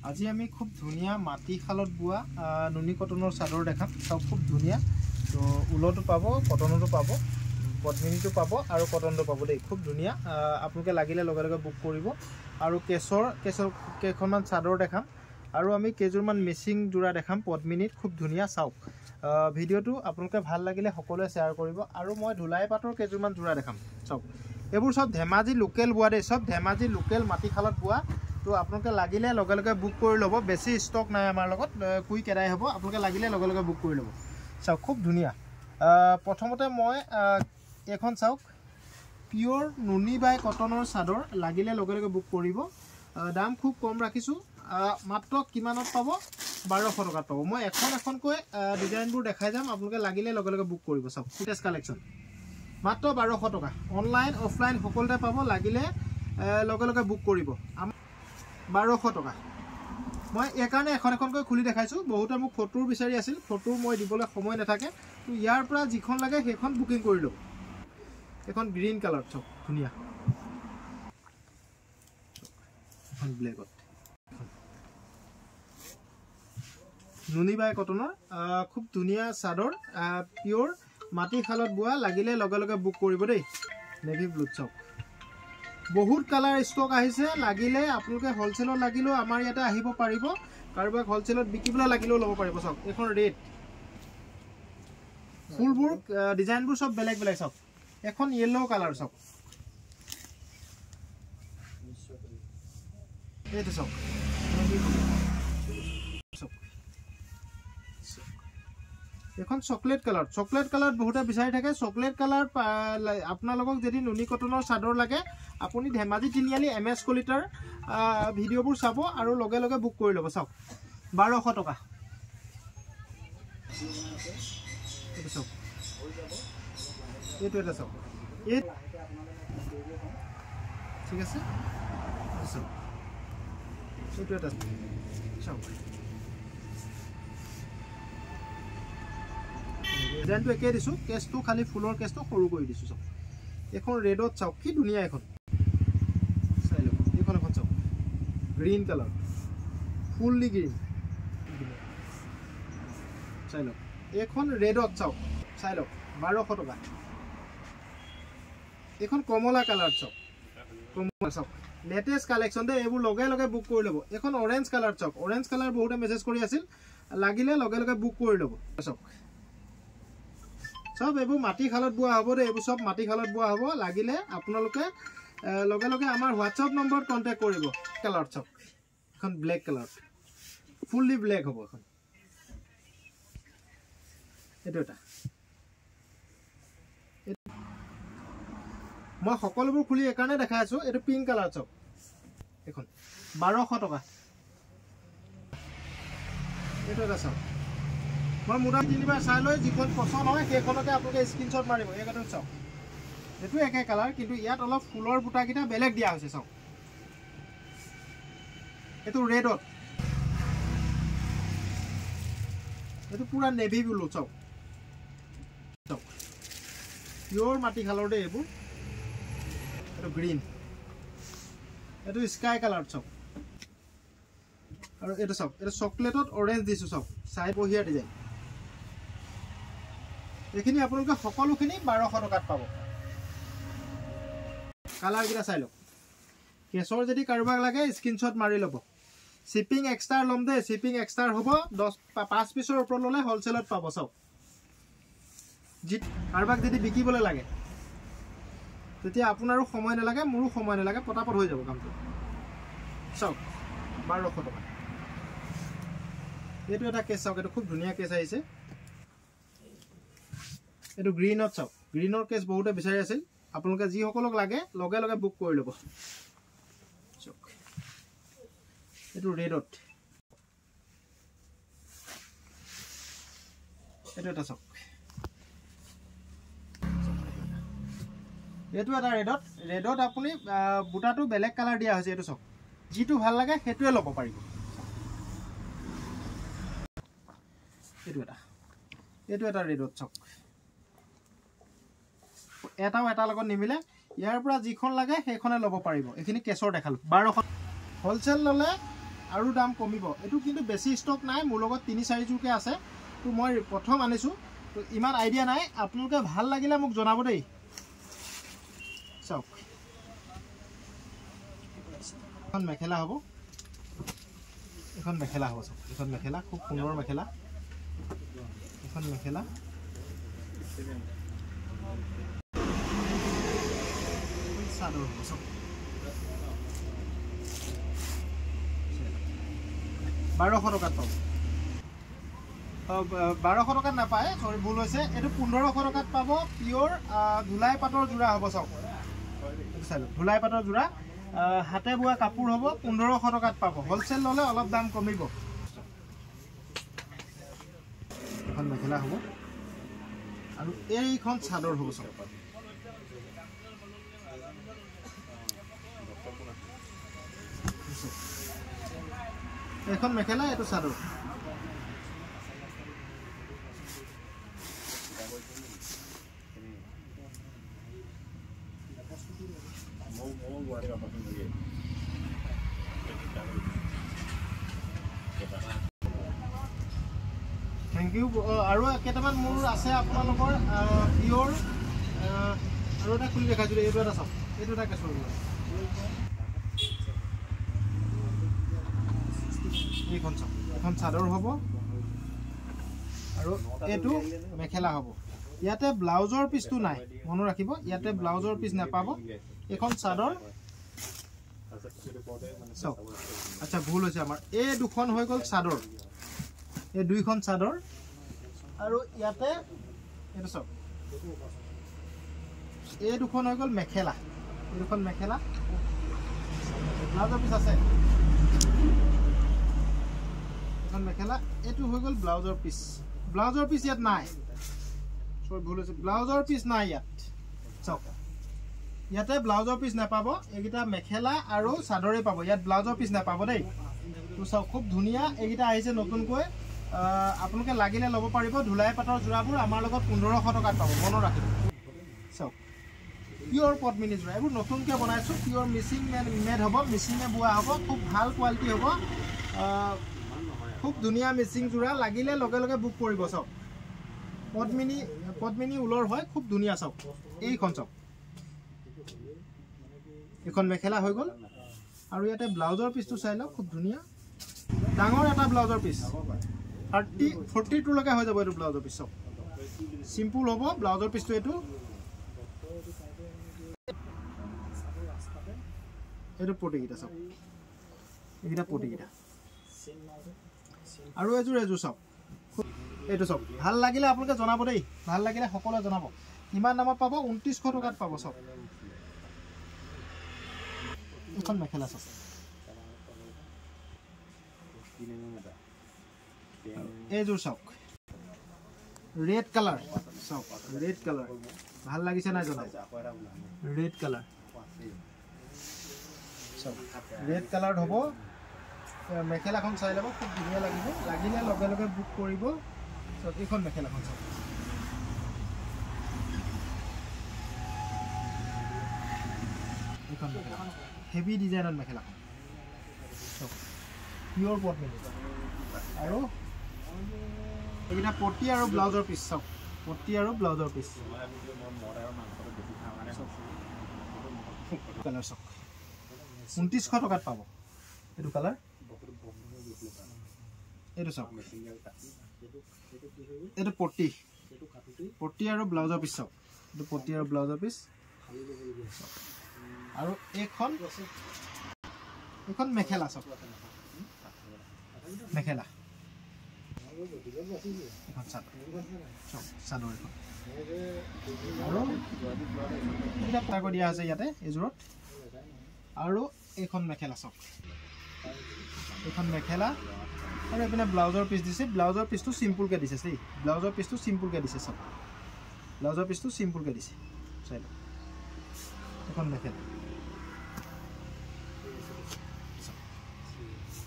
আজি আমি খুব ধুনিয়া মাটি খালত বুয়া নুনি কটনৰ চাদৰ দেখাম সব খুব ধুনিয়া তো উলটো পাব কটনটো পাব পদ্মিনীটো পাব আৰু কটনটো পাব দেই খুব ধুনিয়া আপোনালোকে লাগিলে লগে লগে বুক কৰিব আৰু কেছৰ কেইখনমান চাদৰ দেখাম আৰু আমি কেজুৰমান মেচিং জোৰা দেখাম পদ্মিনীত খুব ধুনিয়া চাওক ভিডিওটো আপোনালোকে ভাল লাগিলে সকলোৱে শেয়াৰ কৰিব আৰু মই ধুলাই পাতৰ কেজুৰমান জোৰা দেখাম চাওক এবোৰ সব ধেমাজি লোকেল বুয়া দেই সব ধেমাজি লোকেল মাটি খালত বুয়া তো আপোনালোকে লাগিলে লগে লগে বুক কৰি ল'ব বেছি ষ্টক নাই আমাৰ লগত কুইক এৰাই হ'ব আপোনালোকে লাগিলে লগে লগে বুক কৰি ল'ব চাওক খুব ধুনিয়া প্ৰথমতে মই এখন চাওক পিওৰ নুনি বাই কটনৰ চাদৰ লাগিলে লগে লগে বুক কৰিব দাম খুব কম ৰাখিছোঁ মাত্ৰ কিমানত পাব 1200 টকাত পাব মই এখনকৈ ডিজাইনবোৰ দেখাই যাম আপোনালোকে লাগিলে লগে লগে বুক কৰিব চাওক লেটেষ্ট কালেকশ্যন মাত্ৰ 1200 টকা অনলাইন অফলাইন সকলোতে পাব লাগিলে লগে লগে বুক কৰিব 1200 টকা মই একাৰণে এখনকৈ খুলি দেখাইছো বহুতে মোক ফটো বিচাৰি আছিল ফটো মই দিবলৈ সময় নাথাকে তো ইয়াৰ পৰা যিখন লাগে সেইখন বুকিং কৰি লও এখন গ্ৰীন কালাৰ চক ধুনিয়া এখন ব্লেকত নুনি বাই কটনৰ খুব ধুনিয়া চাদৰ পিওৰ মাটি খালত বুয়া লাগিলে লগে লগে বুক কৰিব দেই নেভি ব্লু চক বহুত কালাৰ ষ্টক আহিছে লাগিলে আপোনালোকে হোলসেলত লাগিলেও আমাৰ ইয়াতে আহিব পাৰিব কাৰোবাক হোলসেলত বিকিবলৈ লাগিলেও ল'ব পাৰিব চাওক এখন ৰেড ফুলবোৰ ডিজাইনবোৰ সব বেলেগ বেলেগ চাওক এখন ইয়েলো কালাৰ চাওক এইটো চাওক এখন চকলেট কালাৰ বহুতে বিচাৰি থাকে চকলেট কালাৰ আপোনালোকক যদি নুনি কটনৰ চাদৰ লাগে আপুনি ধেমাজি তিনিআলি MS কলিতাৰ ভিডিঅ'বোৰ চাব আৰু লগে লগে বুক কৰি ল'ব চাওক 1200 টকা এইটো চাওক এইটো এটা চাওক এই ঠিক আছে চাওক এইটো এটা চাওক ডিজাইনটো একে দিছো কেছটো খালি ফুলৰ কেছটো সৰু কৰি দিছো চাওক এখন ৰেডত চাওক কি ধুনিয়া এখন চাই লওক এখন চাওক গ্ৰীন কালাৰ ফুললি গ্ৰীন চাই লওক এখন ৰেডত চাওক চাই লওক 1200 টকা এখন কমলা কালাৰ চাওক কমলা চাওক লেটেষ্ট কালেকশ্যন দে এইবোৰ লগে লগে বুক কৰি ল'ব এখন অৰেঞ্জ কালাৰ চাওক অৰেঞ্জ কালাৰ বহুতে মেছেজ কৰি আছিল লাগিলে লগে লগে বুক কৰি ল'ব চাওক সব এবোৰ মাটি খালত বুয়া হ'ব দে এবোৰ সব মাটি খালত বুয়া হ'ব লাগিলে আপোনালোকে লগে লগে আমাৰ WhatsApp নম্বৰত কন্টাক্ট কৰিব কালাৰ চাওক এখন ব্লেক কালাৰ ফুললি ব্লেক হ'ব এখন এটো এটা মই সকলোবোৰ খুলি একাৰণে দেখাই আছো এটো পিংক কালাৰ চাওক এখন 1200 টকা এটো এটা চাওক মই মুৰা তিনিবাৰ চাই লৈ যিখন পছন্দ হয় সেইখনকে আপোনালোকে স্ক্ৰিনশ্বট মাৰিব এইটো চাওক এটো একে কালাৰ কিন্তু ইয়াত অলপ ফুলৰ বুটা কিটা বেলেগ দিয়া হৈছে চাওক এটো ৰেডত এটো পুৰা নেভি ব্লু চাওক চাওক পিওৰ মাটি খালৰ দে এইবোৰ এটো গ্ৰীন এটো স্কাই কালাৰ চাওক আৰু এটো চাওক এটো চকলেটত অৰেঞ্জ দিছো চাওক চাই বহিয়া ডিজাইন এখিনি আপোনালোকে সকলোখিনি 1200 টকাত পাব কালাৰ গিৰা চাই লওক কেছৰ যদি কাৰোবাক লাগে স্ক্ৰিনশ্বট মাৰি ল'ব শিপিং এক্সট্ৰা লম দে শিপিং এক্সট্ৰা হ'ব 5 পিছৰ ওপৰত ললে হোলসেলত পাব চাওক জি কাৰোবাক যদি বিকিবলৈ লাগে তেতিয়া আপোনাৰো সময় নালাগে মোৰো সময় নালাগে পটাপট হৈ যাব কামটো চাওক 1200 টকা এইটো এটা কেছ চাওক এটো খুব ধুনিয়া কেছ আহিছে এটো গ্ৰীনত চাওক গ্ৰীনৰ কেছ বহুতে বিচাৰি আছিল আপোনালোকে যি সকলক লাগে লগে লগে বুক কৰি ল'ব চাওক এটো ৰেডত এটো এটা চাওক এটো এটা ৰেডত আপুনি বুটাটো বেলেগ কালাৰ দিয়া হৈছে এটো চাওক যিটো ভাল লাগে হেতুৱে ল'ব পাৰিব এটো এটা ৰেডত চাওক এটাও এটা লগত নিমিলে ইয়াৰ পৰা যিখন লাগে সেইখনে ল'ব পাৰিব এখিনি কেছৰ দেখালো 1200 হোলসেল ললে আৰু দাম কমিব এইটো কিন্তু বেছি ষ্টক নাই মোৰ লগত 3-4 যোৰকে আছে তো মই প্ৰথম আনিছো তো ইমান আইডিয়া নাই আপোনালোকে ভাল লাগিলে মোক জনাব দেই চাওক এখন মেখেলা হ'ব এখন মেখেলা হ'ব চাওক এখন মেখেলা খুব সুন্দৰ মেখেলা এখন মেখেলা চাদৰ হ'ব চাওক 1200 টকাত পাব 1200 টকাত নাপায় সৰি ভুল হৈছে এটো 1500 টকাত পাব পিওৰ ধুলাই পাটৰ জোৰা হ'ব চাওক চালো ধুলাই পাটৰ জোৰা হাতে বুৱা কাপোৰ হ'ব 1500 টকাত পাব হোলসেল ললে অলপ দাম কমিব এখন মেখেলা হ'ব আৰু এইখন চাদৰ হ'ব চাওক এখন মেখেলা এটো চাদৰ থ্যাংক ইউ আৰু কেটামান মোৰ আছে আপোনালোকৰ পিওৰ আৰু এটা খুলি দেখাইছো এইটো এটা চাওক এইটো এটা কেছৰ এইখন চাওক এখন চাদৰ হ'ব আৰু এইটো মেখেলা হ'ব ইয়াতে ব্লাউজৰ পিছটো নাই মন ৰাখিব ইয়াতে ব্লাউজৰ পিছ নাপাব এখন চাদৰ চাওক আচ্ছা ভুল হৈছে আমাৰ এই দুখন হৈ গল চাদৰ এই দুইখন চাদৰ আৰু ইয়াতে এইটো চাওক এই দুখন হৈ গল মেখেলা এই দুখন মেখেলা ব্লাউজৰ পিছ আছে এখন মেখেলা এইটো হৈ গল ব্লাউজৰ পিছ ইয়াত নাই সব ভুল হৈছে ব্লাউজৰ পিছ নাই ইয়াত চাওক ইয়াতে ব্লাউজৰ পিছ নাপাব এইগিটা মেখেলা আৰু চাদৰে পাব ইয়াত ব্লাউজৰ পিছ নাপাব দেই তো চাওক খুব ধুনিয়া এইগিটা আহিছে নতুনকৈ আপোনালোকে লাগিলে ল'ব পাৰিব ধুলাই পাটৰ জোৰাবোৰ আমাৰ লগত 1500 টকাত পাব মন ৰাখিব চাওক পিওৰ পদ্মিনী জোৰা এইবোৰ নতুনকৈ বনাইছো পিওৰ মিচিং মেড হ'ব মিচিঙে বুৱা হ'ব খুব ভাল কোৱালিটি হ'ব খুব ধুনিয়া মিচিং জোৰা লাগিলে লগে লগে বুক কৰিব চাওক পদ্মিনী উলৰ হয় খুব ধুনিয়া চাওক এইখন চাওক এখন মেখেলা হৈ গল আৰু ইয়াতে ব্লাউজৰ পিছটো চাই লওক খুব ধুনিয়া ডাঙৰ এটা ব্লাউজৰ পিছ 42 লগে হৈ যাব এইটো ব্লাউজৰ পিছ চাওক সিম্পল হ'ব ব্লাউজৰ পিছটো এইটো এইটো পটিকিটা চাওক এইটা পটিকিটা আৰু এজোৰ চাওক এইটো চাওক ভাল লাগিলে আপোনালোকে জনাব দেই ভাল লাগিলে সকলোৱে জনাব কিমান দামত পাব 2900 টকাত পাব চাওক এখন মেখেলা চাওক এইজোৰ চাওক ৰেড কালাৰ চাওক ৰেড কালাৰ ভাল লাগিছে নাই জনাই ৰেড কালাৰ চাওক ৰেড কালাৰ হ'ব মেখেলাখন চাই ল'ব খুব ধুনীয়া লাগিব লাগিলে লগে লগে বুক কৰিব চাওক এইখন মেখেলাখন চাওক এইখন মেখেলা হেভি ডিজাইনৰ মেখেলাখন চাওক পিওৰ পদ্মিনী আৰু এইটা পটি আৰু ব্লাউজৰ পিছ চাওক পটি আৰু ব্লাউজৰ পিছ কালাৰ চাওক 2900 টকাত পাব এইটো কালাৰ এইটো চাওক এইটো পটি আৰু ব্লাউজৰ পিছ চাওক এইটো পটি আৰু ব্লাউজৰ পিছ আৰু এইখন মেখেলা চাওক মেখেলা এখন চাদৰ এখন আৰু এটা পাক দিয়া আছে ইয়াতে এজোৰত আৰু এইখন মেখেলা চাওক এইখন মেখেলা আৰু এপিনে ব্লাউজৰ পিছ দিছে ব্লাউজৰ পিছটো সিম্পলকৈ দিছে দেই ব্লাউজৰ পিছটো সিম্পলকৈ দিছে চাওক ব্লাউজৰ পিছটো সিম্পলকৈ দিছে চাই লওক এইখন মেখেলা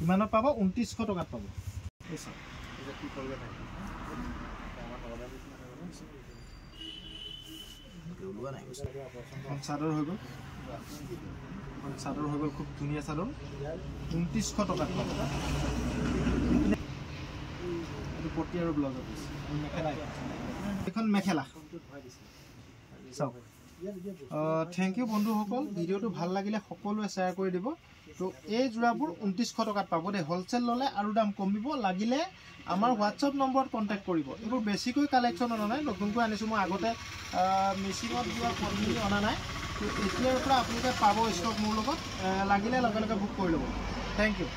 ইমানত পাব 2900 টকাত পাব এই চাওক চাদৰ হৈ গ'ল চাদৰ হৈ গ'ল খুব ধুনীয়া চাদৰ 2900 টকাত এইটো পটি আৰু ব্লাউজৰ পিছ মেখেলা এখন মেখেলা চাওক থেংক ইউ বন্ধুসকল ভিডিঅ'টো ভাল লাগিলে সকলোৱে শ্বেয়াৰ কৰি দিব তো এই জোৰাবোৰ 2900 টকাত পাব দেই হোলচেল ল'লে আৰু দাম কমিব লাগিলে আমাৰ হোৱাটছআপ নম্বৰত কণ্টেক্ট কৰিব এইবোৰ বেছিকৈ কালেকশ্যন অনা নাই নতুনকৈ আনিছোঁ মই আগতে মেচিনত যোৱা পদ্ধতি অনা নাই তো এতিয়াৰ পৰা আপোনালোকে পাব ষ্টক মোৰ লগত লাগিলে লগে লগে বুক কৰি ল'ব থেংক ইউ